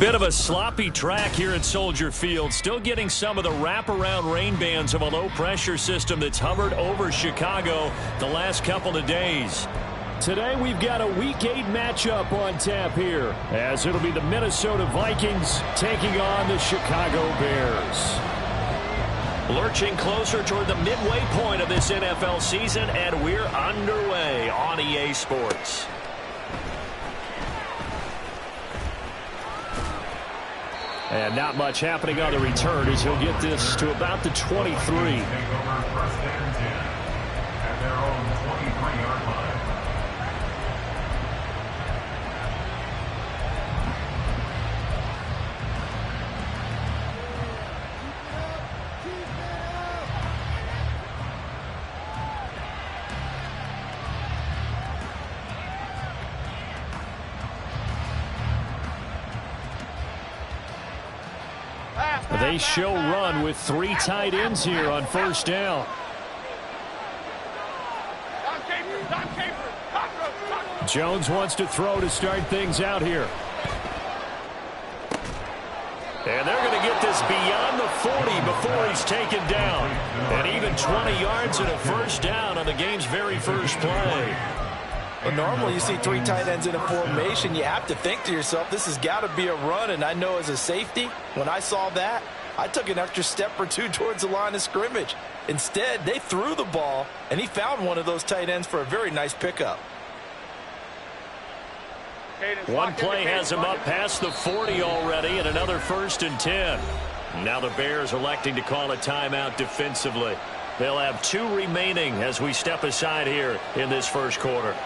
bit of a sloppy track here at Soldier Field. Still getting some of the wraparound rain bands of a low-pressure system that's hovered over Chicago the last couple of days. Today we've got a Week 8 matchup on tap here, as it'll be the Minnesota Vikings taking on the Chicago Bears. Lurching closer toward the midway point of this NFL season, and we're underway on EA Sports. And not much happening on the return as he'll get this to about the 23. They show run with 3 tight ends here on first down. Jones wants to throw to start things out here. And they're going to get this beyond the 40 before he's taken down. And even 20 yards and a first down on the game's very first play. Well, normally you see 3 tight ends in a formation. You have to think to yourself, this has got to be a run. And I know as a safety, when I saw that, I took an extra step or 2 towards the line of scrimmage. Instead, they threw the ball, and he found one of those tight ends for a very nice pickup. One play has him up past the 40 already, and another 1st and 10. Now the Bears electing to call a timeout defensively. They'll have 2 remaining as we step aside here in this first quarter.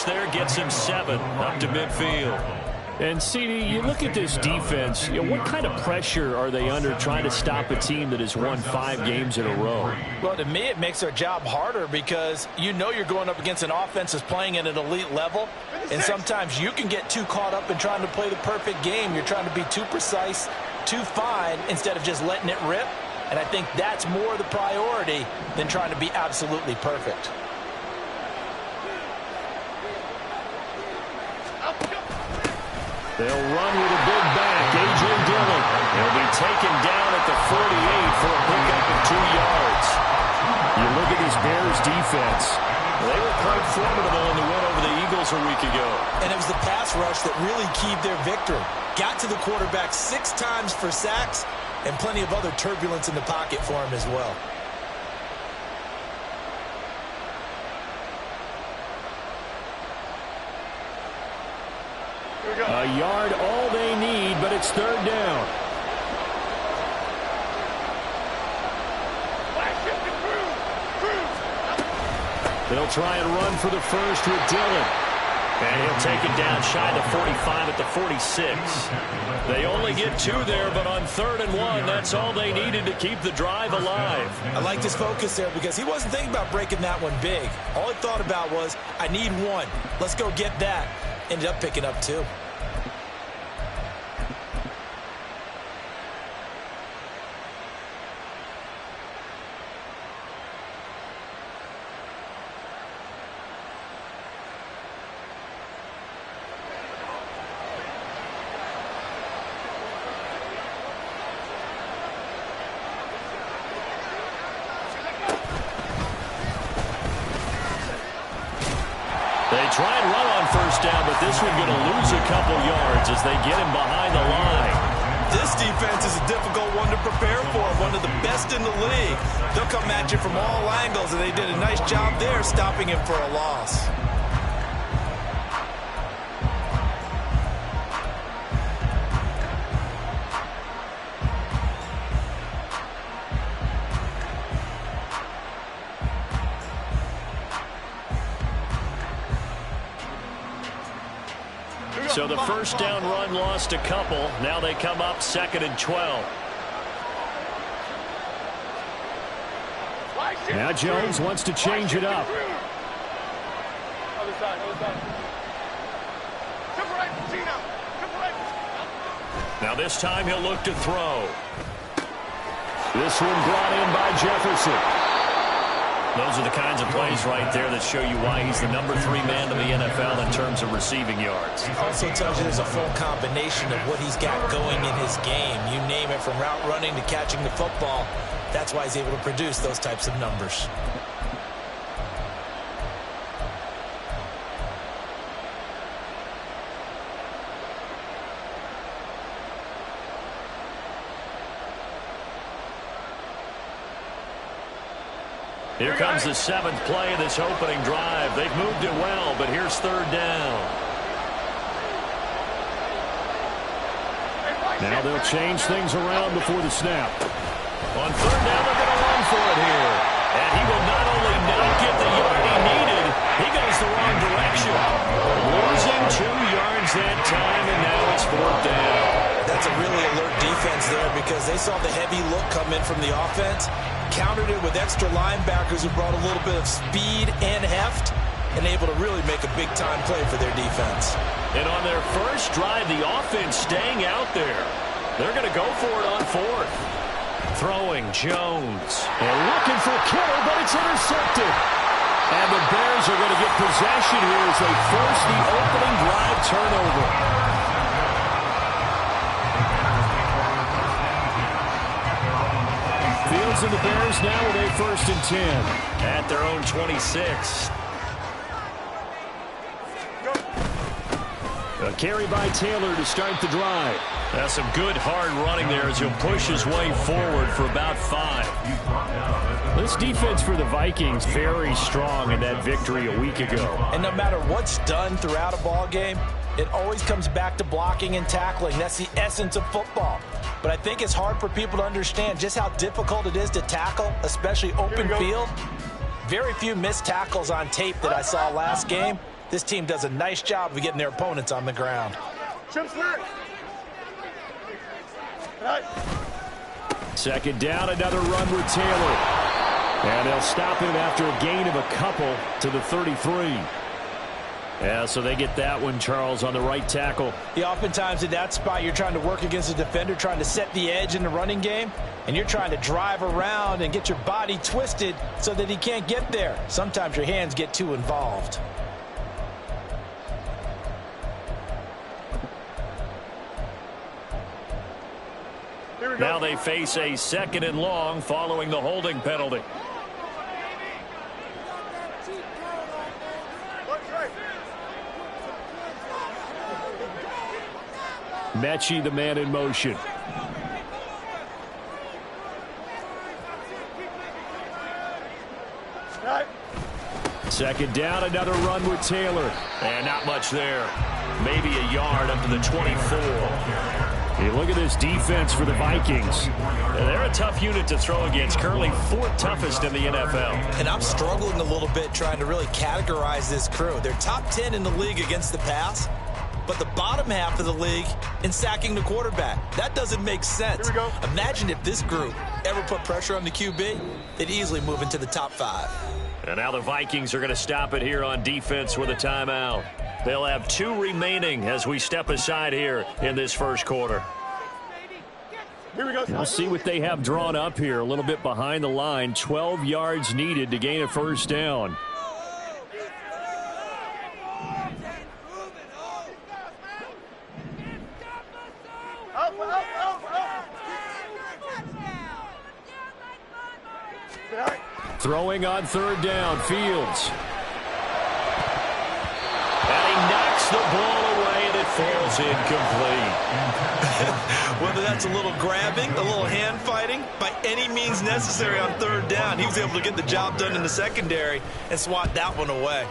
There gets him 7 up to midfield. And CD, you look at this defense, what kind of pressure are they under trying to stop a team that has won 5 games in a row? Well, to me, it makes their job harder because you know you're going up against an offense that's playing at an elite level, and sometimes you can get too caught up in trying to play the perfect game. You're trying to be too precise, too fine, instead of just letting it rip, and I think that's more the priority than trying to be absolutely perfect. They'll run with a big back, A.J. Dillon. He'll be taken down at the 48 for a pickup of 2 yards. You look at this Bears defense. They were quite formidable in the win over the Eagles a week ago. And it was the pass rush that really keyed their victory. Got to the quarterback 6 times for sacks and plenty of other turbulence in the pocket for him as well. A yard all they need, but it's 3rd down. They'll try and run for the first with Dillon. And he'll take it down shy of the 45 at the 46. They only get 2 there, but on 3rd and 1, that's all they needed to keep the drive alive. I liked his focus there because he wasn't thinking about breaking that one big. All he thought about was, I need 1. Let's go get that. Ended up picking up 2. They try and run on first down, but this one going to lose a couple yards as they get him behind the line. This defense is a difficult one to prepare for, one of the best in the league. They'll come at you from all angles, and they did a nice job there stopping him for a loss. So the first down run lost a couple. Now they come up 2nd and 12. Now Jones wants to change it up. Now this time he'll look to throw. This one brought in by Jefferson. Those are the kinds of plays right there that show you why he's the number 3 man in the NFL in terms of receiving yards. Also tells you there's a full combination of what he's got going in his game. You name it, from route running to catching the football. That's why he's able to produce those types of numbers. Here comes the 7th play of this opening drive. They've moved it well, but here's 3rd down. Now they'll change things around before the snap. On 3rd down, they're going to run for it here. And he will not only not get the yard he needed, he goes the wrong direction. Losing 2 yards that time, and now it's 4th down. That's a really alert defense there, because they saw the heavy look come in from the offense, countered it with extra linebackers who brought a little bit of speed and heft, and able to really make a big-time play for their defense. And on their first drive, the offense staying out there. They're going to go for it on 4th. Throwing Jones. They're looking for Kittle, but it's intercepted. And the Bears are going to get possession here as they force the opening drive turnover. Fields and the Bears now with a 1st and 10. At their own 26. A carry by Taylor to start the drive. That's some good hard running there as he'll push his way forward for about 5. This defense for the Vikings very strong in that victory a week ago. And no matter what's done throughout a ball game, it always comes back to blocking and tackling. That's the essence of football. But I think it's hard for people to understand just how difficult it is to tackle, especially open field. Very few missed tackles on tape that I saw last game. This team does a nice job of getting their opponents on the ground. 2nd down, another run with Taylor. And they'll stop him after a gain of a couple to the 33. Yeah, so they get that one, Charles, on the right tackle. Yeah, oftentimes in that spot, you're trying to work against a defender, trying to set the edge in the running game, and you're trying to drive around and get your body twisted so that he can't get there. Sometimes your hands get too involved. Now they face a 2nd and long following the holding penalty. Mechie, the man in motion. Second down, another run with Taylor. And not much there. Maybe a yard up to the 24. Hey, look at this defense for the Vikings. And they're a tough unit to throw against, currently 4th toughest in the NFL. And I'm struggling a little bit trying to really categorize this crew. They're top 10 in the league against the pass, but the bottom half of the league in sacking the quarterback. That doesn't make sense. Imagine if this group ever put pressure on the QB, they'd easily move into the top 5. And now the Vikings are going to stop it here on defense with a timeout. They'll have 2 remaining as we step aside here in this first quarter. We'll see what they have drawn up here. A little bit behind the line. 12 yards needed to gain a 1st down. Throwing on 3rd down, Fields. And he knocks the ball away, and it falls incomplete. Whether that's a little grabbing, a little hand fighting, by any means necessary on 3rd down, he was able to get the job done in the secondary and swat that one away.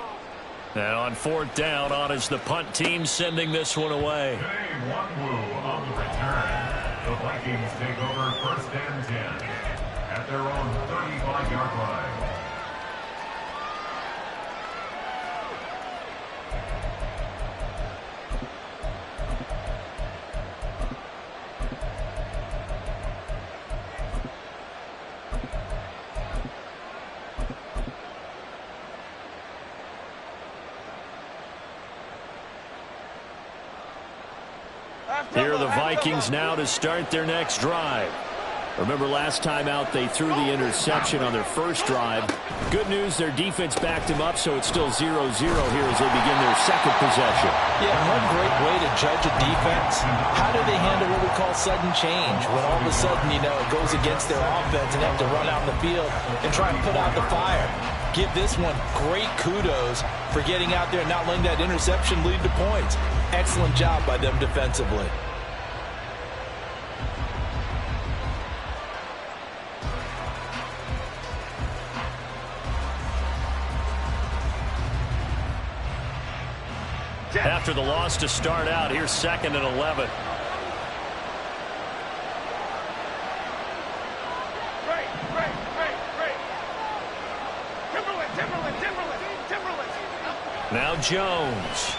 And on 4th down, on is the punt team sending this one away. One move on the return. The Vikings take over 1st and 10 at their own 35-yard line. Here are the Vikings now to start their next drive. Remember last time out they threw the interception on their first drive. Good news, their defense backed them up, so it's still 0-0 here as they begin their second possession. Yeah, one great way to judge a defense, how do they handle what we call sudden change? When all of a sudden, it goes against their offense and they have to run out in the field and try and put out the fire. Give this one great kudos for getting out there and not letting that interception lead to points. Excellent job by them defensively. After the loss to start out, here's 2nd and 11. Now Jones.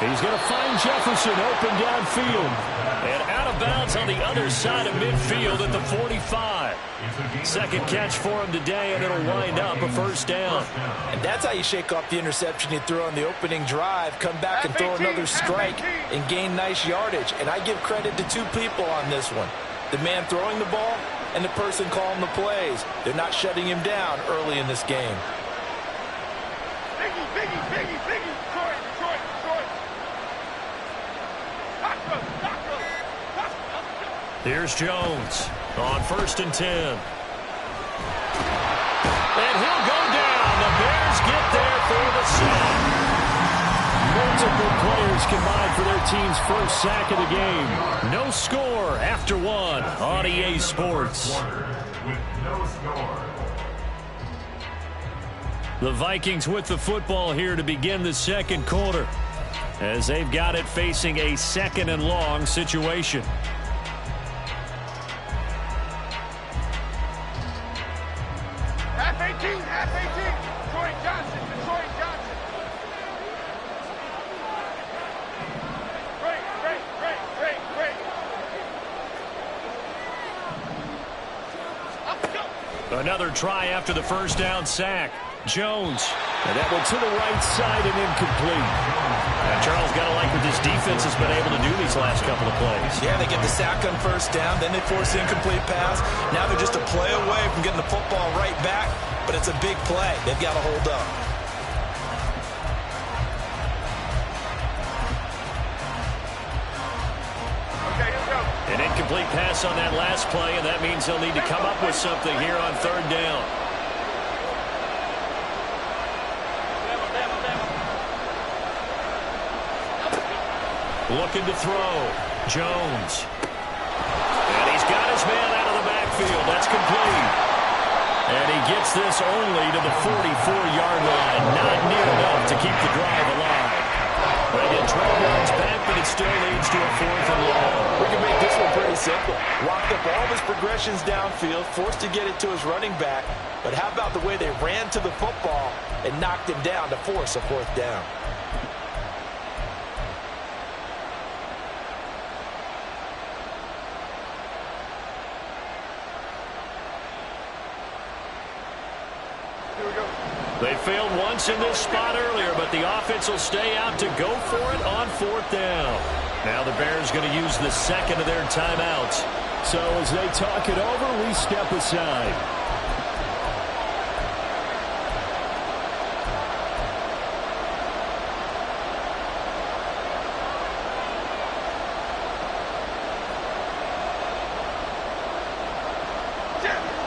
He's going to find Jefferson open downfield. And out of bounds on the other side of midfield at the 45. Second catch for him today, and it'll wind up a first down. And that's how you shake off the interception you threw on the opening drive, come back and throw another strike and gain nice yardage. And I give credit to two people on this one. The man throwing the ball and the person calling the plays. They're not shutting him down early in this game. Here's Jones on 1st and 10. And he'll go down. The Bears get there for the sack. Multiple players combined for their team's first sack of the game. No score after one on EA Sports. The Vikings with the football here to begin the second quarter, as they've got it facing a 2nd and long situation. Another try after the first down sack. Jones. And that one to the right side and incomplete. And Charles, got to like what this defense has been able to do these last couple of plays. Yeah, they get the sack on first down, then they force the incomplete pass. Now they're just a play away from getting the football right back, but it's a big play. They've got to hold up. An incomplete pass on that last play, and that means they'll need to come up with something here on 3rd down. Looking to throw. Jones. And he's got his man out of the backfield. That's complete. And he gets this only to the 44-yard line. Not near enough to keep the drive alive. They get 12 yards back, but it still leads to a 4th and long. We can make this one pretty simple. Locked up all of his progressions downfield, forced to get it to his running back. But how about the way they ran to the football and knocked him down to force a 4th down? They failed once in this spot earlier, but the offense will stay out to go for it on 4th down. Now the Bears going to use the second of their timeouts. So as they talk it over, we step aside.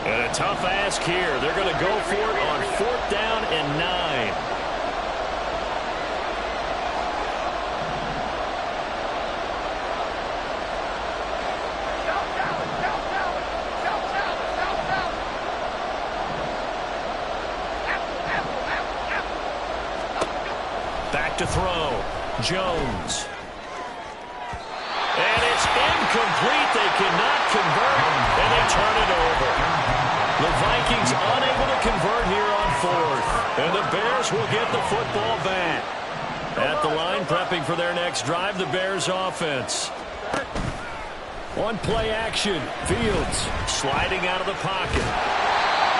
And a tough ask here. They're going to go for it on 4th down and 9. Back to throw. Jones. And it's incomplete. They cannot convert, and they turn it over. The Vikings unable to convert here on 4th. And the Bears will get the football back. At the line, prepping for their next drive, the Bears offense. On play action, Fields sliding out of the pocket.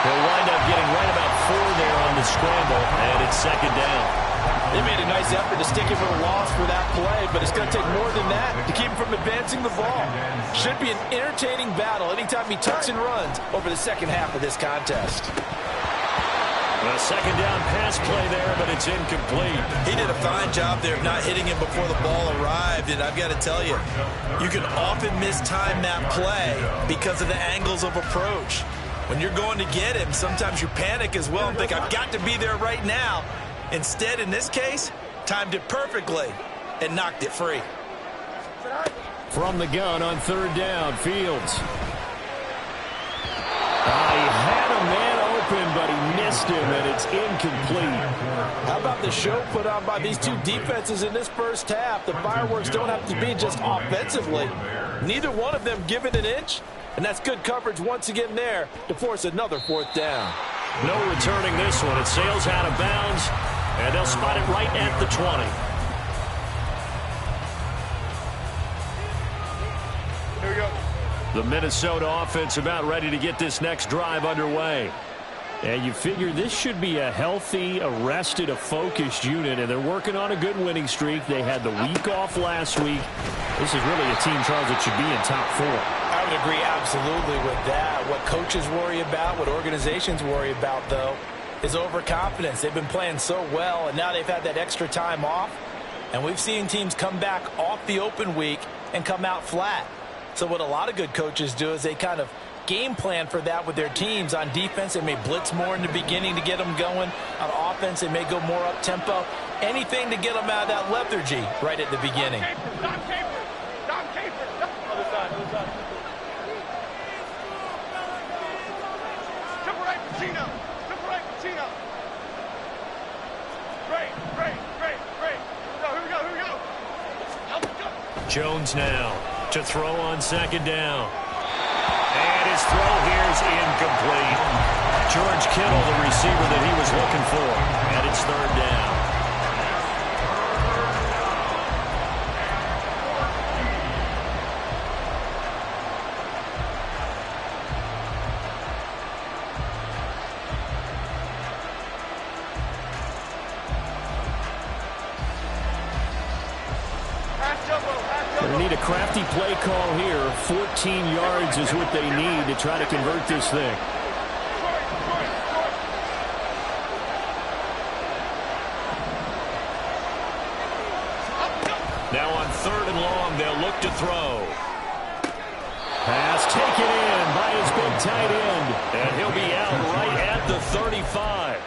He'll wind up getting right about 4 there on the scramble, and it's second down. They made a nice effort to stick him with a loss for that play, but it's going to take more than that to keep him from advancing the ball. Should be an entertaining battle anytime he tucks and runs over the second half of this contest. A second down pass play there, but it's incomplete. He did a fine job there of not hitting him before the ball arrived, and I've got to tell you, you can often mistime that play because of the angles of approach. When you're going to get him, sometimes you panic as well and think, I've got to be there right now. Instead, in this case, timed it perfectly and knocked it free. From the gun on third down, Fields. He had a man open, but he missed him, and it's incomplete. How about the show put on by these two defenses in this first half? The fireworks don't have to be just offensively. Neither one of them give it an inch, and that's good coverage once again there to force another fourth down. No returning this one. It sails out of bounds, and they'll spot it right at the 20. Here we go. The Minnesota offense about ready to get this next drive underway. And you figure this should be a healthy, a focused unit, and they're working on a good winning streak. They had the week off last week. This is really a team, Charles, that should be in top 4. I would agree absolutely with that. What coaches worry about, what organizations worry about, though, is overconfidence. They've been playing so well, and now they've had that extra time off. And we've seen teams come back off the open week and come out flat. So what a lot of good coaches do is they kind of game plan for that with their teams. On defense, they may blitz more in the beginning to get them going. On offense, they may go more up-tempo. Anything to get them out of that lethargy right at the beginning. Dom Capers. Other side. Triple right, Pacino. Great. Here we go. Jones now to throw on second down. And his throw here is incomplete. George Kittle, the receiver that he was looking for. And it's third down. They need a crafty play call here. 14 yards is what they need to try to convert this thing. Now on third and long, they'll look to throw. Pass taken in by his big tight end. And he'll be out right at the 35.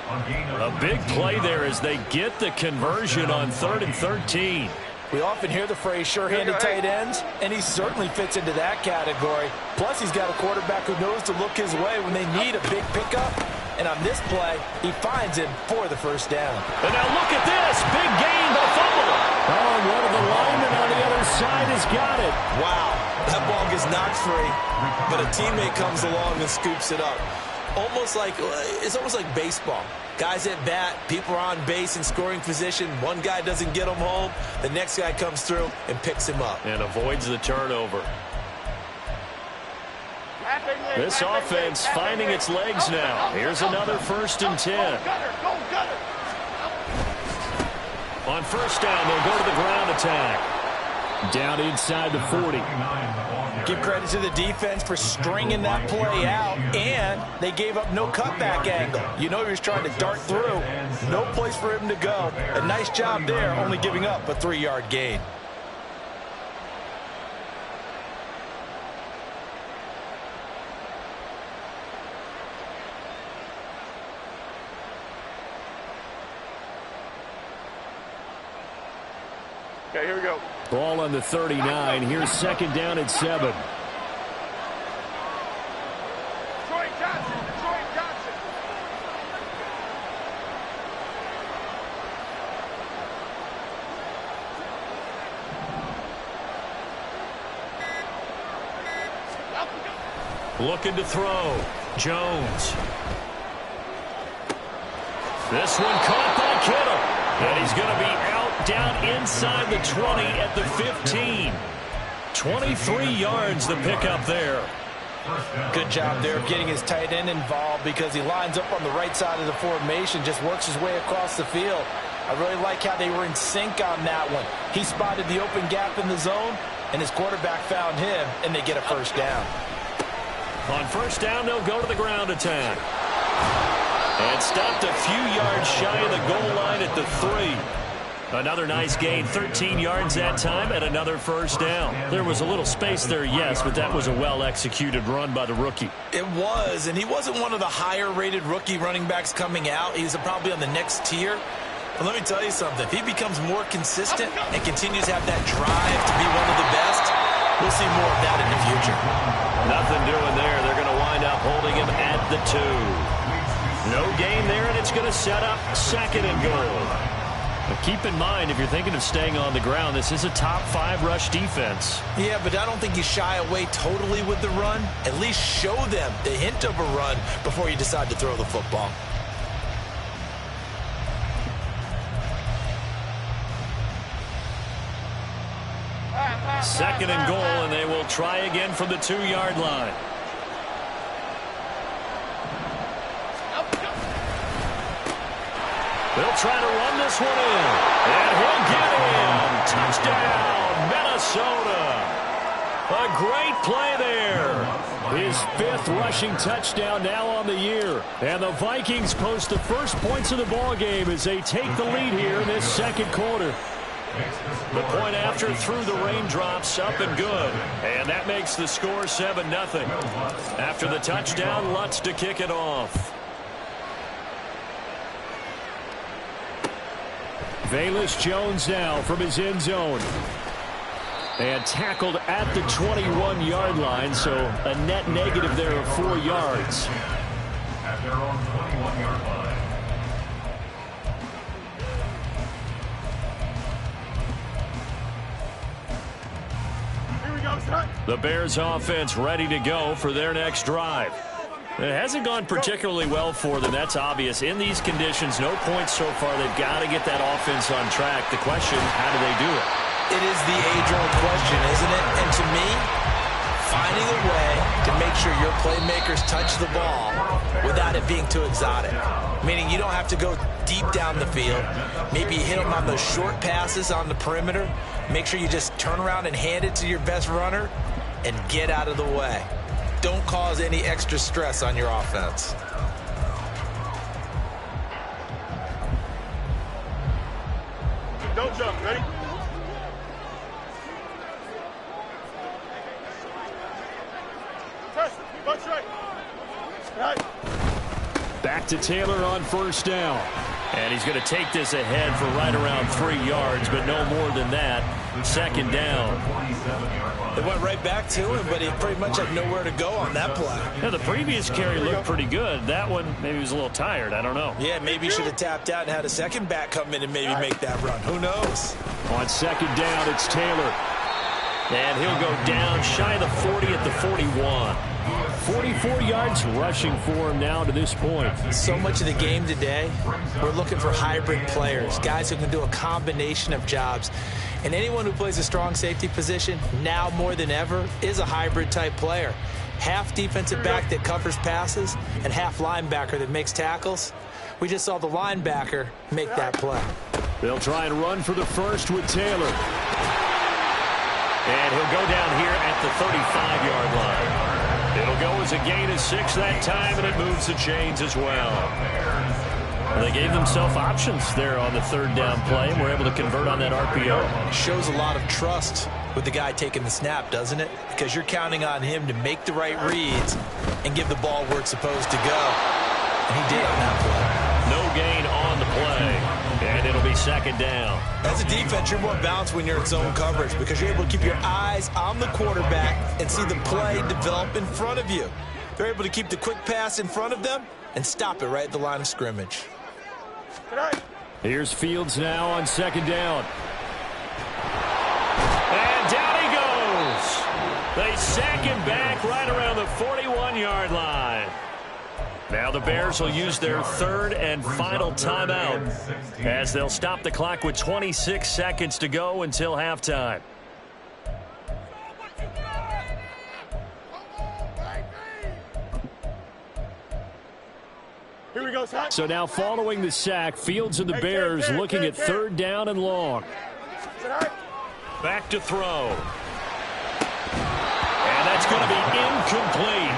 A big play there as they get the conversion on 3rd and 13. We often hear the phrase sure-handed tight ends, and he certainly fits into that category. Plus, he's got a quarterback who knows to look his way when they need a big pickup. And on this play, he finds him for the first down. And now look at this. Big gain, the fumble. Oh, and one of the linemen on the other side has got it. Wow, that ball gets knocked free, but a teammate comes along and scoops it up. It's almost like baseball. Guys at bat, people are on base in scoring position. One guy doesn't get him home. The next guy comes through and picks him up. And avoids the turnover. This offense finding its legs now. Here's another 1st and 10. On first down, they'll go to the ground attack. Down inside the 40. Give credit to the defense for stringing that play out, and they gave up no cutback angle. You know he was trying to dart through. No place for him to go. A nice job there, only giving up a 3-yard gain. Okay, here we go. Ball on the 39. Here's 2nd down and 7. Detroit Johnson. Looking to throw. Jones. This one caught by Kittle. And he's going to be out down inside the 20 at the 15. 23 yards the pickup there. Good job there of getting his tight end involved because he lines up on the right side of the formation, just works his way across the field. I really like how they were in sync on that one. He spotted the open gap in the zone, and his quarterback found him, and they get a first down. On first down, they'll go to the ground attack. And stopped a few yards shy of the goal line at the 3. Another nice gain, 13 yards that time, and another first down. There was a little space there, yes, but that was a well-executed run by the rookie. It was, and he wasn't one of the higher-rated rookie running backs coming out. He's probably on the next tier. But let me tell you something. If he becomes more consistent and continues to have that drive to be one of the best, we'll see more of that in the future. Nothing doing there. They're going to wind up holding him at the 2. No gain there, and it's going to set up second and goal. But keep in mind, if you're thinking of staying on the ground, this is a top 5 rush defense. Yeah, but I don't think you shy away totally with the run. At least show them the hint of a run before you decide to throw the football. Second and goal, and they will try again from the 2-yard line. They'll try to run this one in. And he'll get in. Touchdown, Minnesota. A great play there. His 5th rushing touchdown now on the year. And the Vikings post the first points of the ballgame as they take the lead here in this second quarter. The point after through the raindrops, up and good. And that makes the score 7-0. After the touchdown, Lutz to kick it off. Velus Jones now from his end zone. And tackled at the 21-yard line, so a net negative there of 4 yards. At their own 21-yard line. The Bears offense ready to go for their next drive. It hasn't gone particularly well for them. That's obvious. In these conditions, no points so far. They've got to get that offense on track. The question, how do they do it? It is the age-old question, isn't it? And to me, finding a way to make sure your playmakers touch the ball without it being too exotic. Meaning you don't have to go deep down the field. Maybe you hit them on those short passes on the perimeter. Make sure you just turn around and hand it to your best runner and get out of the way. Don't cause any extra stress on your offense. Don't jump. Ready? Press. Bunch right. Right. Back to Taylor on first down. And he's going to take this ahead for right around 3 yards, but no more than that. Second down. They went right back to him, but he pretty much had nowhere to go on that play. Yeah, the previous carry looked pretty good. That one, maybe he was a little tired. I don't know. Yeah, maybe he should have tapped out and had a second back come in and maybe make that run. Who knows? On second down, it's Taylor. And he'll go down shy of the 40 at the 41. 44 yards rushing for him now to this point. So much of the game today, we're looking for hybrid players, guys who can do a combination of jobs. And anyone who plays a strong safety position, now more than ever, is a hybrid type player. Half defensive back that covers passes and half linebacker that makes tackles. We just saw the linebacker make that play. They'll try and run for the first with Taylor. And he'll go down here at the 35-yard line. It'll go as a gain of 6 that time, and it moves the chains as well. They gave themselves options there on the third down play, and were able to convert on that RPO. Shows a lot of trust with the guy taking the snap, doesn't it? Because you're counting on him to make the right reads and give the ball where it's supposed to go. And he did on that play. No gain on the play, and it'll be second down. As a defense, you're more balanced when you're in zone coverage because you're able to keep your eyes on the quarterback and see the play develop in front of you. They're able to keep the quick pass in front of them and stop it right at the line of scrimmage. Here's Fields now on second down. And down he goes. They sack him back right around the 41-yard line. Now the Bears will use their third and final timeout as they'll stop the clock with 26 seconds to go until halftime. So now following the sack, Fields and the Bears looking at 3rd down and long. Back to throw. And that's going to be incomplete.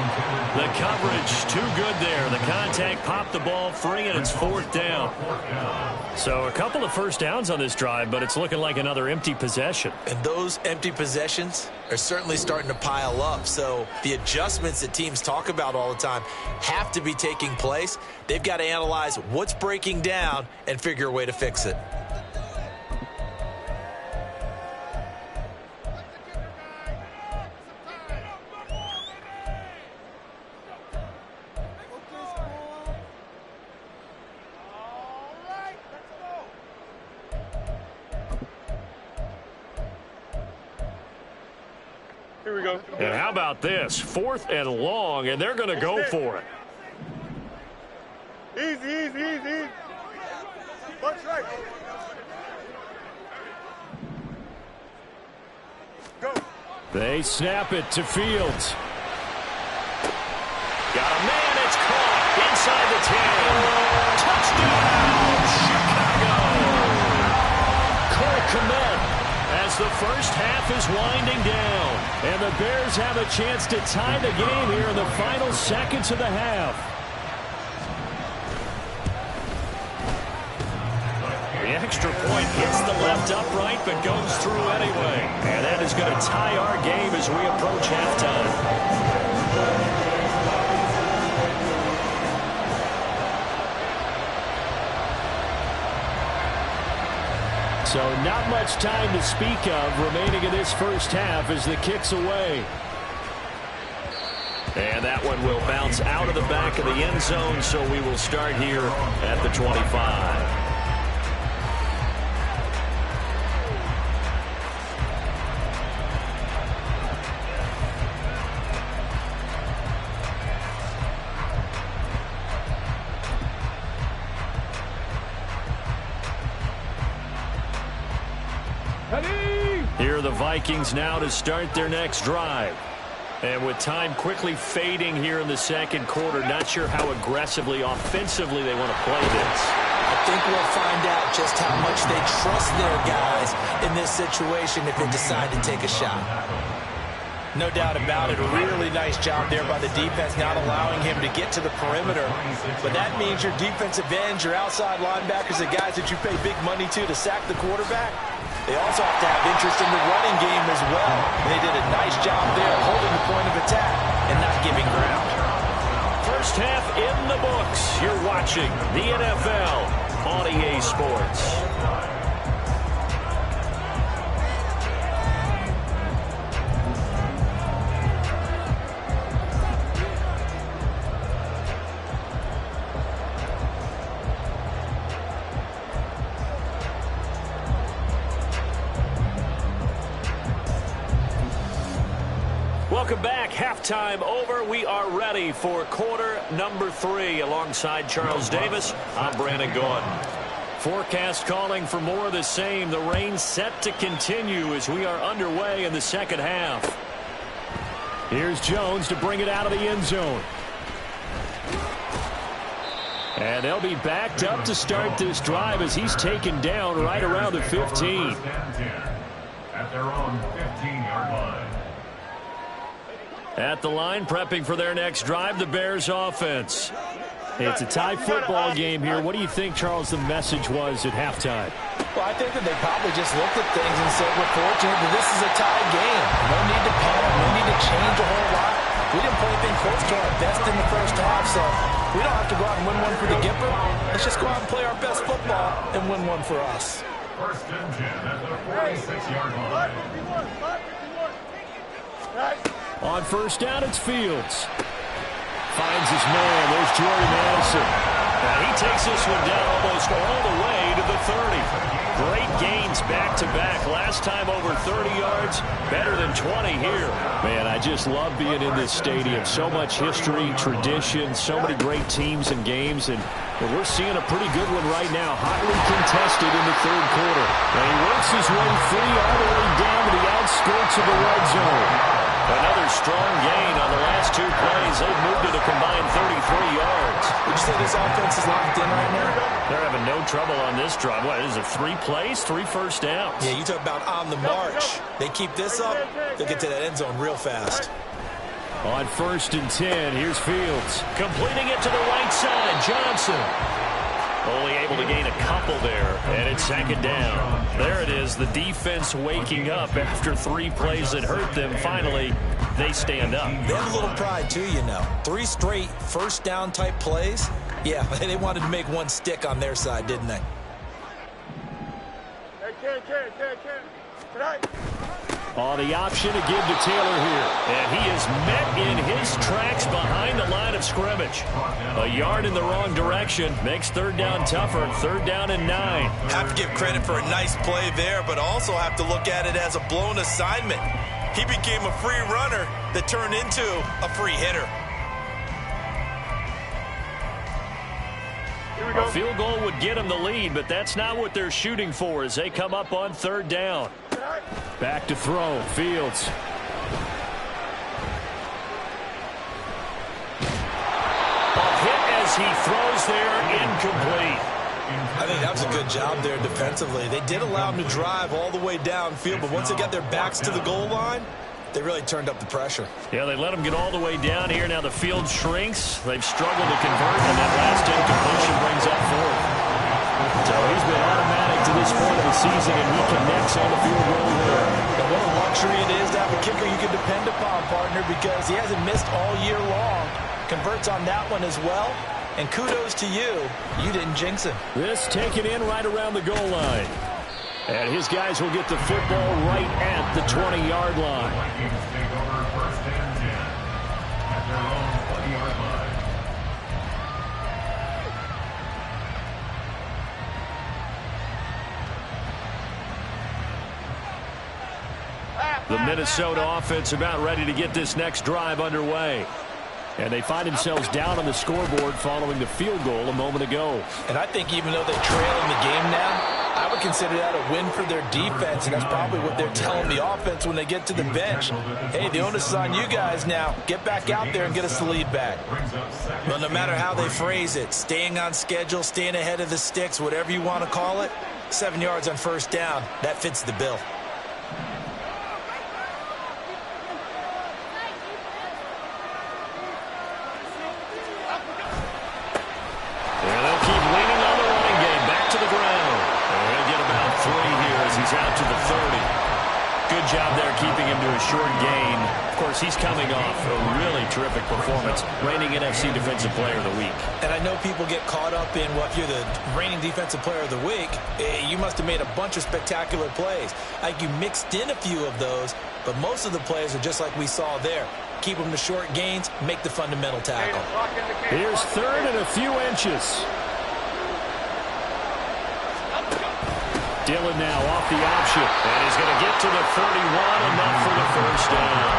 The coverage too good there. The contact popped the ball free, and it's 4th down. So a couple of first downs on this drive, but it's looking like another empty possession. And those empty possessions are certainly starting to pile up. So the adjustments that teams talk about all the time have to be taking place. They've got to analyze what's breaking down and figure a way to fix it. Here we go. And how about this? 4th and long, and they're going to go for it. Easy. Punch right. Go. They snap it to Fields. Got a man, it's caught inside the 10. Touchdown, Chicago! Cole Kmet as the first half is winding down. And the Bears have a chance to tie the game here in the final seconds of the half. The extra point hits the left upright but goes through anyway. And that is going to tie our game as we approach halftime. So not much time to speak of remaining in this first half as the kick's away. And that one will bounce out of the back of the end zone, so we will start here at the 25. Here are the Vikings now to start their next drive. And with time quickly fading here in the second quarter, not sure how aggressively, offensively they want to play this. I think we'll find out just how much they trust their guys in this situation if they decide to take a shot. No doubt about it. A really nice job there by the defense, not allowing him to get to the perimeter. But that means your defensive ends, your outside linebackers, the guys that you pay big money to sack the quarterback, they also have to have interest in the running game as well. They did a nice job there holding the point of attack and not giving ground. First half in the books. You're watching the NFL on EA Sports. Welcome back. Halftime over. We are ready for quarter number 3. Alongside Charles Davis, I'm Brandon Gordon. Forecast calling for more of the same. The rain set to continue as we are underway in the second half. Here's Jones to bring it out of the end zone. And they'll be backed up to start this drive as he's taken down right around the 15. At their own 15-yard line. At the line, prepping for their next drive, the Bears offense. It's a tie football game here. What do you think, Charles, the message was at halftime? Well, I think that they probably just looked at things and said, we're fortunate that this is a tie game. No need to panic. No need to change a whole lot. We didn't play anything close to our best in the first half, so we don't have to go out and win one for the Gipper. Let's just go out and play our best football and win one for us. First and 10 at the 46-yard line. On first down, it's Fields. Finds his man. There's Jordy Madison. And he takes this one down almost all the way to the 30. Great gains back-to-back. Last time over 30 yards, better than 20 here. Man, I just love being in this stadium. So much history, tradition, so many great teams and games, and we're seeing a pretty good one right now, hotly contested in the third quarter. And he works his way free all the way down to the outskirts of the red zone. Another strong gain on the last 2 plays. They've moved it a combined 33 yards. Would you say this offense is locked in right now? They're having no trouble on this drive. What is it, 3 plays, 3 first downs? Yeah, you talk about on the march. They keep this up, they'll get to that end zone real fast. On 1st and 10, here's Fields. Completing it to the right side, Johnson. Only able to gain a couple there, and it's 2nd down. There it is, the defense waking up after 3 plays that hurt them. Finally, they stand up. They have a little pride, too, you know. 3 straight first down type plays. Yeah, they wanted to make one stick on their side, didn't they? On the option to give to Taylor here. And he is met in his tracks behind the line of scrimmage. A yard in the wrong direction makes 3rd down tougher. 3rd down and 9. Have to give credit for a nice play there, but also have to look at it as a blown assignment. He became a free runner that turned into a free hitter. A field goal would get them the lead, but that's not what they're shooting for as they come up on 3rd down. Back to throw, Fields. A hit as he throws there, incomplete. I think that was a good job there defensively. They did allow him to drive all the way downfield, but once they got their backs to the goal line, they really turned up the pressure. Yeah, they let him get all the way down here. Now the field shrinks. They've struggled to convert, and that last incompletion brings up 4th. So he's been automatic to this point of the season, and he connects on the field goal there. And what a luxury it is to have a kicker you can depend upon, partner, because he hasn't missed all year long. Converts on that one as well. And kudos to you. You didn't jinx him. This taken in right around the goal line. And his guys will get the football right at the 20-yard line. Vikings take over 1st and 10 at their own 20-yard line. The Minnesota offense about ready to get this next drive underway. And they find themselves down on the scoreboard following the field goal a moment ago. And I think even though they're trailing the game now, I would consider that a win for their defense, and that's probably what they're telling the offense when they get to the bench. Hey, the onus is on you guys now. Get back out there and get us the lead back. Well, no matter how they phrase it, staying on schedule, staying ahead of the sticks, whatever you want to call it, 7 yards on 1st down, that fits the bill. Out to the 30. Good job there keeping him to a short gain. Of course, he's coming off a really terrific performance, reigning NFC Defensive Player of the Week. And I know people get caught up in what you're the reigning Defensive Player of the Week. You must have made a bunch of spectacular plays. Like you mixed in a few of those, but most of the plays are just like we saw there. Keep them to short gains, make the fundamental tackle. Here's 3rd and a few inches. Dillon now off the option. And he's going to get to the 31, enough for the 1st down.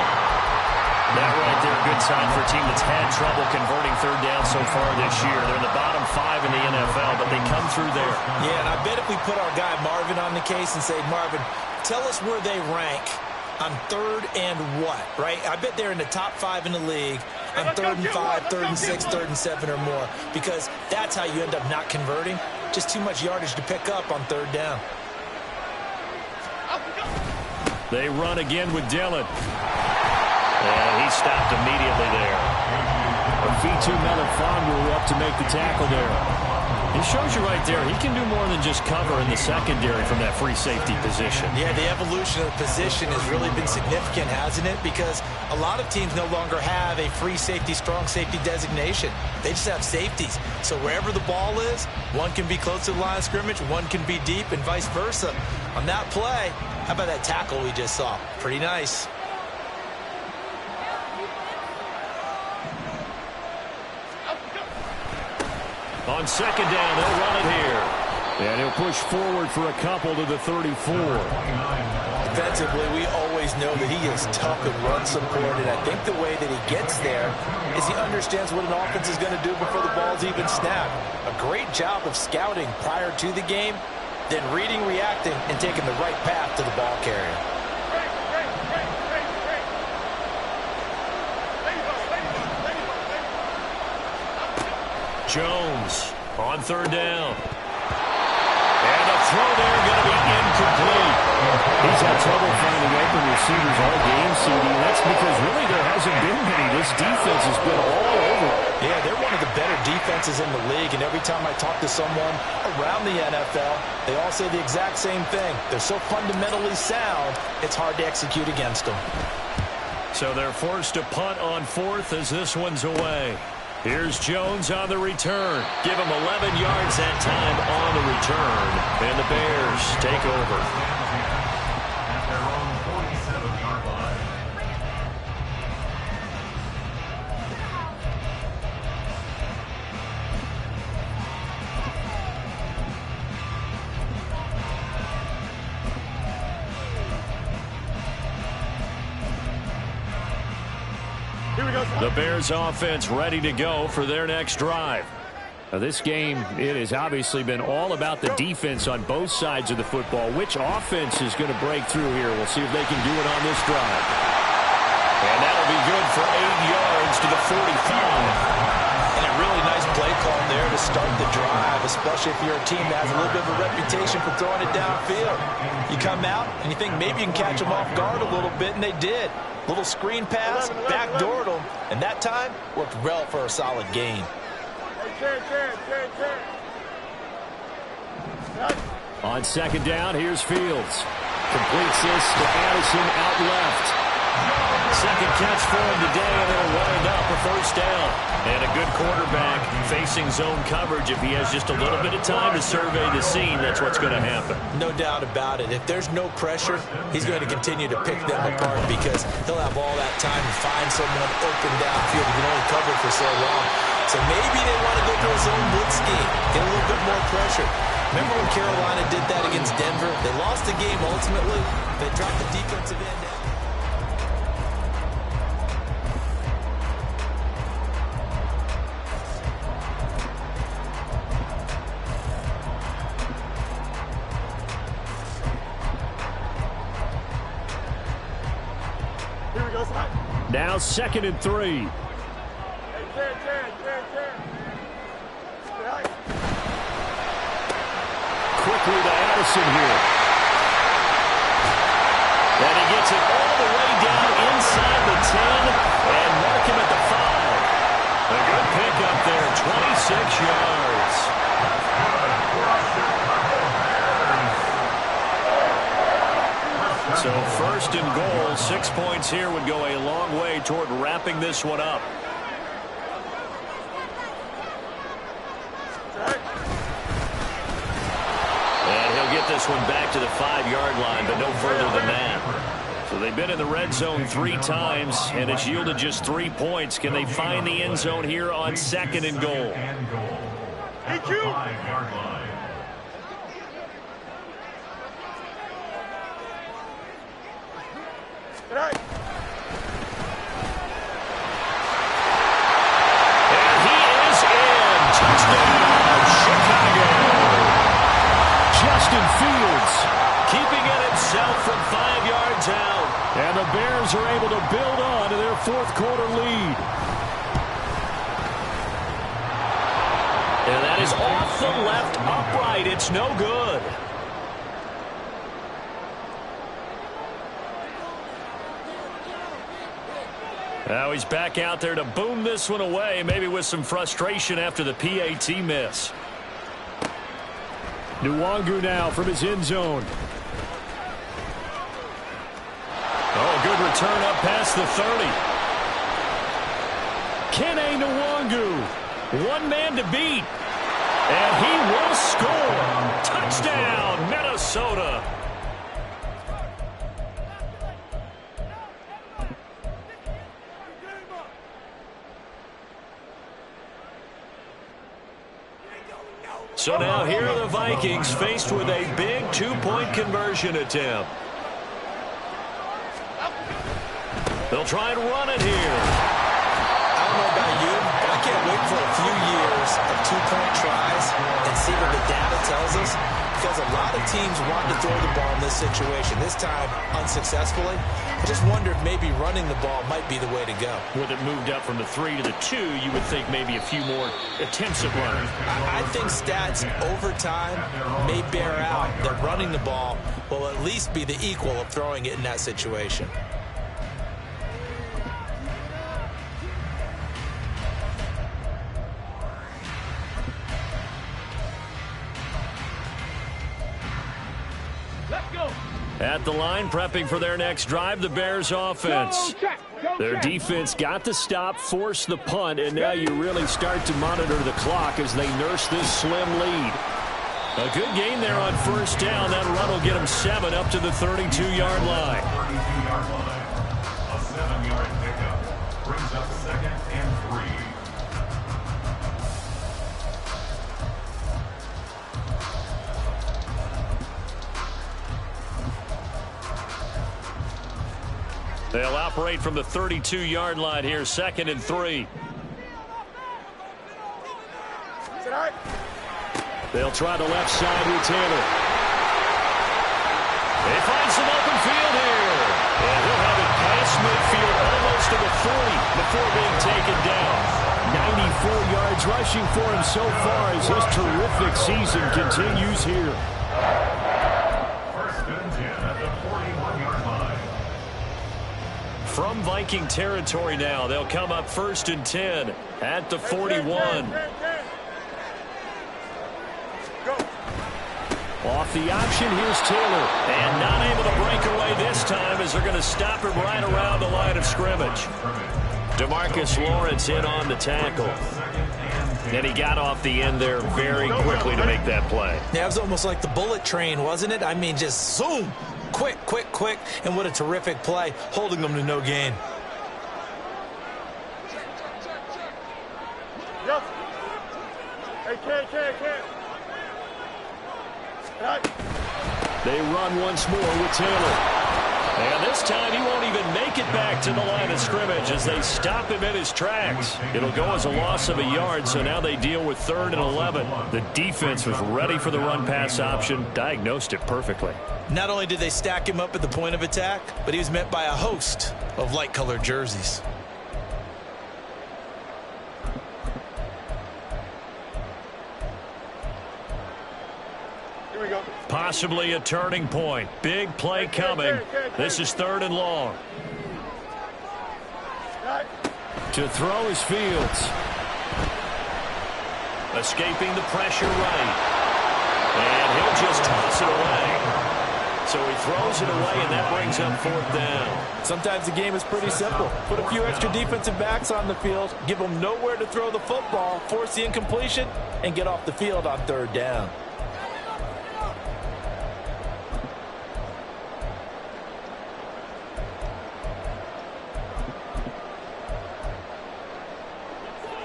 That right there, good sign for a team that's had trouble converting 3rd down so far this year. They're in the bottom 5 in the NFL, but they come through there. Yeah, and I bet if we put our guy Marvin on the case and say, Marvin, tell us where they rank on 3rd and what, right? I bet they're in the top 5 in the league on 3rd and 5, 3rd and 6, 3rd and 7 or more, because that's how you end up not converting. Just too much yardage to pick up on 3rd down. They run again with Dillon. And he stopped immediately there. Vitu Melifonwu up to make the tackle there. It shows you right there, he can do more than just cover in the secondary from that free safety position. Yeah, the evolution of the position has really been significant, hasn't it? Because a lot of teams no longer have a free safety, strong safety designation. They just have safeties. So wherever the ball is, one can be close to the line of scrimmage, one can be deep, and vice versa. On that play, how about that tackle we just saw? Pretty nice. On 2nd down, they'll run it here. And he'll push forward for a couple to the 34. Defensively, we always know that he is tough and run support, and I think the way that he gets there is he understands what an offense is going to do before the ball's even snapped. A great job of scouting prior to the game, then reading, reacting, and taking the right path to the ball carrier. Jones on third down. And a throw there going to be incomplete. He's had trouble finding open receivers all game, CD. That's because really there hasn't been many. This defense has been all over. Yeah, they're one of the better defenses in the league, and every time I talk to someone around the NFL, they all say the exact same thing. They're so fundamentally sound, it's hard to execute against them. So they're forced to punt on fourth as this one's away. Here's Jones on the return. Give him 11 yards that time on the return. And the Bears take over. At their own 47-yard line. Here we go. The Bears offense ready to go for their next drive. Now, this game, it has obviously been all about the defense on both sides of the football. Which offense is going to break through here? We'll see if they can do it on this drive. And that'll be good for 8 yards to the 45. And a really nice play call there to start the drive, especially if you're a team that has a little bit of a reputation for throwing it downfield. You come out and you think maybe you can catch them off guard a little bit, and they did. Little screen pass, backdoored them, and that time worked well for a solid gain. On second down, here's Fields. Completes this to Addison out left. Second catch for him today, and it'll wind up a first down. And a good quarterback facing zone coverage. If he has just a little bit of time to survey the scene, that's what's going to happen. No doubt about it. If there's no pressure, he's going to continue to pick them apart because he'll have all that time to find someone open downfield. He can only cover for so long. So maybe they want to go to a zone blitz scheme, get a little bit more pressure. Remember when Carolina did that against Denver? They lost the game ultimately. They dropped the defensive end down. Here we go, son. Now 2nd and 3. Quickly to Addison here. And he gets it all the way down inside the 10 and mark him at the 5. A good pickup there, 26 yards. So 1st and goal, 6 points here would go a long way toward wrapping this one up. This one back to the 5-yard line, but no further than that. So they've been in the red zone 3 times, and it's yielded just 3 points. Can they find the end zone here on 2nd and goal? At the 5-yard line. And he is in. Touchdown, Chicago. Justin Fields keeping it himself from 5 yards out. And the Bears are able to build on to their 4th quarter lead. And that is off the left upright. It's no good. Now he's back out there to boom this one away, maybe with some frustration after the PAT miss. Nwangu now from his end zone. Oh, good return up past the 30. Kene Nwangu, one man to beat. And he will score. Touchdown, Minnesota. So now here are the Vikings faced with a big 2-point conversion attempt. They'll try and run it here. I don't know about you, but I can't wait for a few years of 2-point tries and see what the data tells us. because a lot of teams want to throw the ball in this situation. This time, unsuccessfully. I just wonder if maybe running the ball might be the way to go. With it moved up from the 3 to the 2, you would think maybe a few more attempts at running. I think stats over time may bear out that running the ball will at least be the equal of throwing it in that situation. At the line, prepping for their next drive, the Bears offense. Their defense got the stop, forced the punt, and now you really start to monitor the clock as they nurse this slim lead. A good gain there on first down. That run will get them 7 up to the 32-yard line. 32-yard line. A 7-yard pickup brings up 2nd and 3. They'll operate from the 32-yard line here, 2nd and 3. They'll try the left side with Taylor. They find some open field here. And he'll have it past midfield almost to the 40 before being taken down. 94 yards rushing for him so far as his terrific season continues here. First and 10 at the 41-yard line. From Viking territory now, they'll come up 1st and 10 at the 41. Off the option, here's Taylor. And not able to break away this time as they're going to stop him right around the line of scrimmage. DeMarcus Lawrence in on the tackle. And he got off the end there very quickly to make that play. Yeah, it was almost like the bullet train, wasn't it? I mean, just zoom. Quick, quick, quick. And what a terrific play, holding them to no gain. Yes. Hey, can't. They run once more with Taylor. And this time he won't even make it back to the line of scrimmage as they stop him in his tracks. It'll go as a loss of a yard, so now they deal with 3rd and 11. The defense was ready for the run-pass option, diagnosed it perfectly. Not only did they stack him up at the point of attack, but he was met by a host of light-colored jerseys. Possibly a turning point. Big play coming. This is 3rd and long. To throw is Fields. Escaping the pressure right. And he'll just toss it away. So he throws it away, and that brings up 4th down. Sometimes the game is pretty simple. Put a few extra defensive backs on the field, give them nowhere to throw the football, force the incompletion, and get off the field on 3rd down.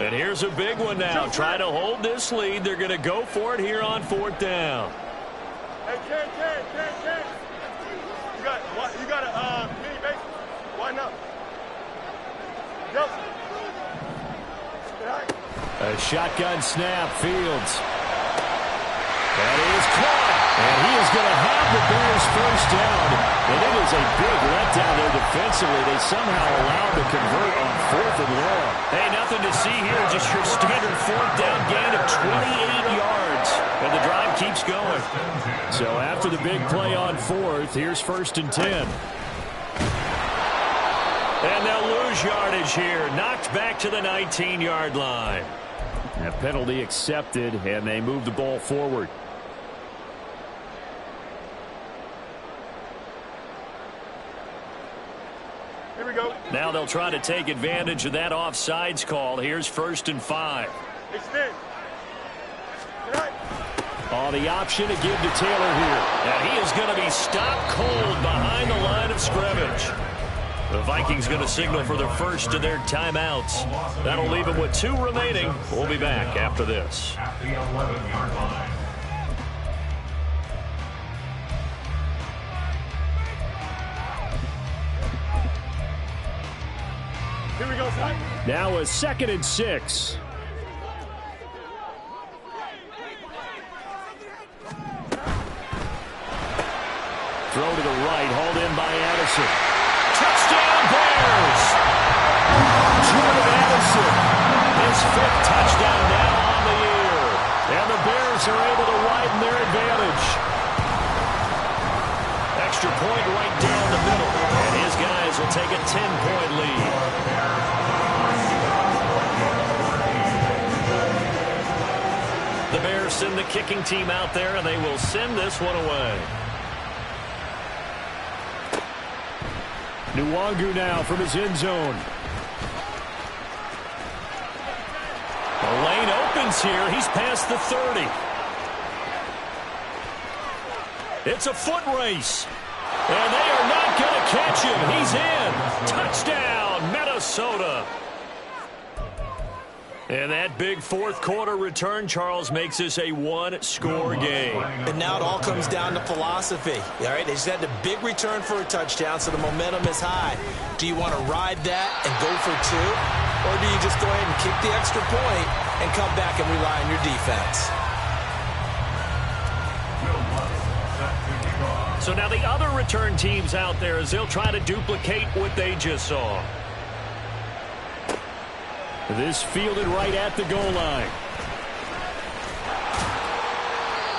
And here's a big one now. Try to hold this lead. They're going to go for it here on 4th down. Hey, can't. You got a mini base. Why not? Go. A shotgun snap, Fields. That is caught. And he is going to have the Bears 1st down. And it is a big letdown there defensively. They somehow allowed to convert on 4th and long. Hey, nothing to see here. Just your standard 4th down gain of 28 yards. And the drive keeps going. So after the big play on 4th, here's 1st and 10. And they'll lose yardage here. Knocked back to the 19-yard line. A penalty accepted, and they move the ball forward. Here we go. Now they'll try to take advantage of that offsides call. Here's 1st and 5. Extend. On the option to give to Taylor here. And he is going to be stopped cold behind the line of scrimmage. The Vikings going to signal for their first of their timeouts. That'll leave them with 2 remaining. We'll be back after this. At the 11-yard line. Here we go, son. Now a 2nd and 6. throw to the right, hauled in by Addison. Touchdown, Bears! Jordan Addison, his 5th touchdown now on the year. And the Bears are able to widen their advantage. Extra point right down the middle. And his guys will take a 10-point lead. The Bears send the kicking team out there, and they will send this one away. Nwangu now from his end zone. The lane opens here. He's past the 30. It's a foot race. And they are not going to catch him. He's in. Touchdown, Minnesota. And that big fourth-quarter return, Charles, makes this a one-score game. And now it all comes down to philosophy. All right, they just had a big return for a touchdown, so the momentum is high. Do you want to ride that and go for 2? Or do you just go ahead and kick the extra point and come back and rely on your defense? So now the other return teams out there as they'll try to duplicate what they just saw. This fielded right at the goal line.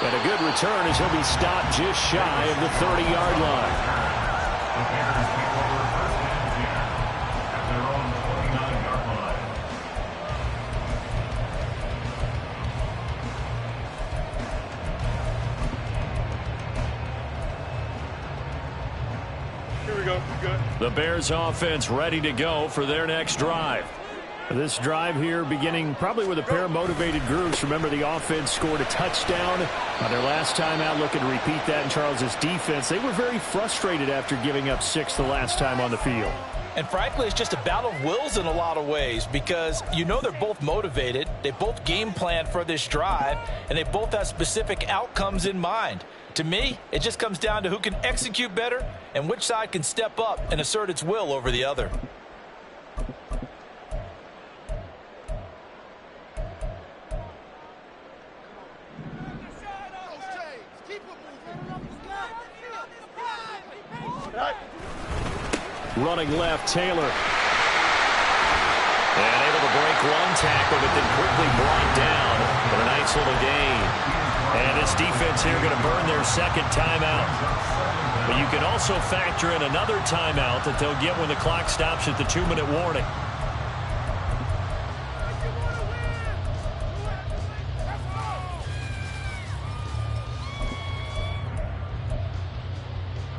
And a good return as he'll be stopped just shy of the 30-yard line. The Bears take over first and 10 at their own 49-yard line. Here we go. Good. The Bears offense ready to go for their next drive. This drive here beginning probably with a pair of motivated groups. Remember, the offense scored a touchdown on their last time out. Looking to repeat that in Charles's defense. They were very frustrated after giving up 6 the last time on the field. And frankly, it's just a battle of wills in a lot of ways because you know they're both motivated. They both game planned for this drive, and they both have specific outcomes in mind. To me, it just comes down to who can execute better and which side can step up and assert its will over the other. Running left, Taylor. And able to break one tackle, but then quickly brought down with a nice little gain. And this defense here going to burn their second timeout. But you can also factor in another timeout that they'll get when the clock stops at the 2-minute warning.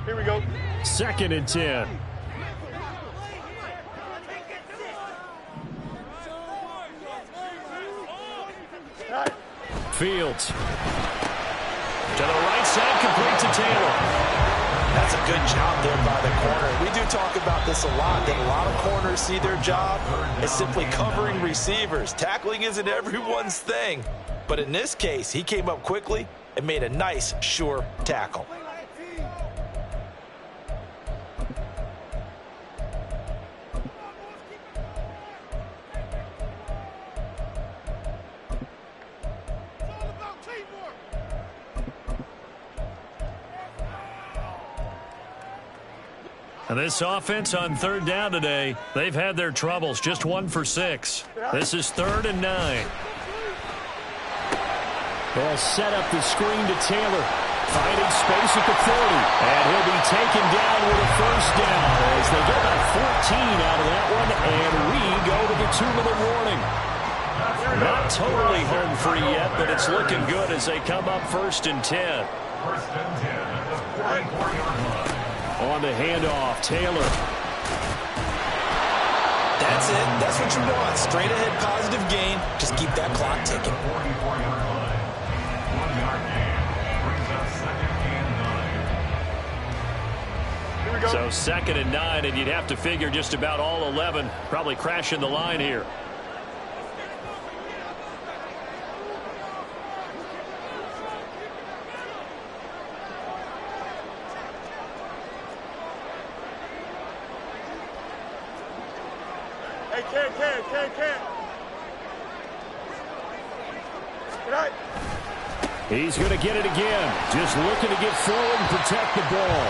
Here we go. 2nd and 10. Fields. To the right side, complete to Taylor. That's a good job there by the corner. We do talk about this a lot, that a lot of corners see their job as simply covering receivers. Tackling isn't everyone's thing. But in this case, he came up quickly and made a nice, sure tackle. And this offense on 3rd down today, they've had their troubles. Just 1 for 6. This is 3rd and 9. They'll set up the screen to Taylor. Finding space at the 40. And he'll be taken down with a first down as they get about 14 out of that one. And we go to the 2-minute warning. Not totally home free yet, but it's looking good as they come up 1st and 10. 1st and 10 at the 44-yard line. On the handoff, Taylor. That's it. That's what you want. Straight ahead positive gain. Just keep that clock ticking. 44-yard line. 1-yard gain. Brings up 2nd and 9. Here we go. So 2nd and 9, and you'd have to figure just about all 11 probably crashing the line here. Hey, Ken. Good night. He's going to get it again. Just looking to get forward and protect the ball.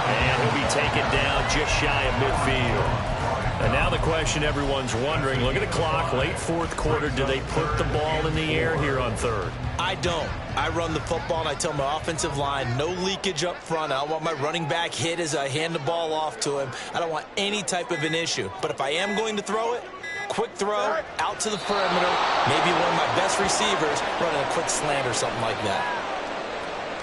And he'll be taken down just shy of midfield. And now the question everyone's wondering, look at the clock, late fourth quarter, do they put the ball in the air here on third? I don't. I run the football and I tell my offensive line, no leakage up front. I don't want my running back hit as I hand the ball off to him. I don't want any type of an issue. But if I am going to throw it, quick throw, out to the perimeter, maybe one of my best receivers running a quick slant or something like that.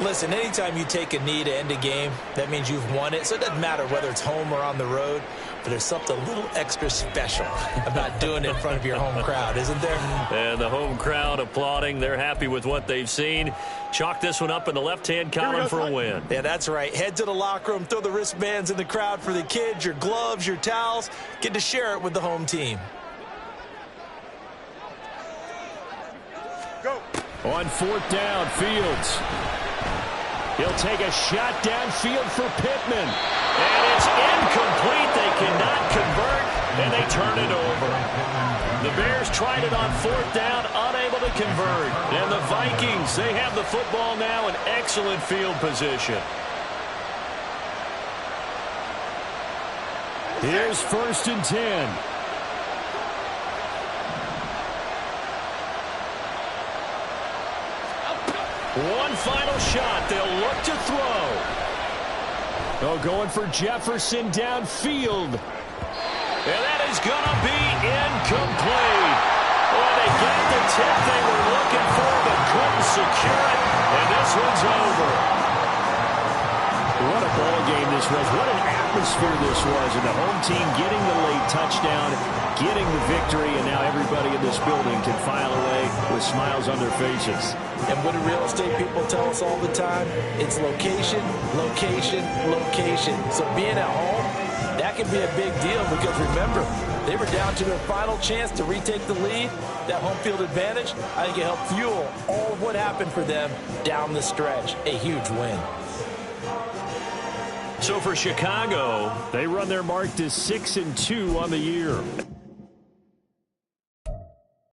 Listen, anytime you take a knee to end a game, that means you've won it. So it doesn't matter whether it's home or on the road, but there's something a little extra special about doing it in front of your home crowd, isn't there? And the home crowd applauding. They're happy with what they've seen. Chalk this one up in the left-hand column for a win. Yeah, that's right. Head to the locker room, throw the wristbands in the crowd for the kids, your gloves, your towels. Get to share it with the home team. Go. On fourth down, Fields. He'll take a shot downfield for Pittman. And it's incomplete. They cannot convert, and they turn it over. The Bears tried it on fourth down, unable to convert. And the Vikings, they have the football now in excellent field position. Here's 1st and 10. One final shot. They'll look to throw. Oh, going for Jefferson downfield. And that is going to be incomplete. Well, they got the tip they were looking for, but couldn't secure it. And this one's over. What a ball game this was. What an atmosphere this was. And the home team getting the late touchdown, getting the victory, and now everybody in this building can file away with smiles on their faces. And what do real estate people tell us all the time? It's location, location, location. So being at home, that can be a big deal because remember, they were down to their final chance to retake the lead. That home field advantage, I think it helped fuel all of what happened for them down the stretch. A huge win. So for Chicago, they run their mark to 6-2 on the year.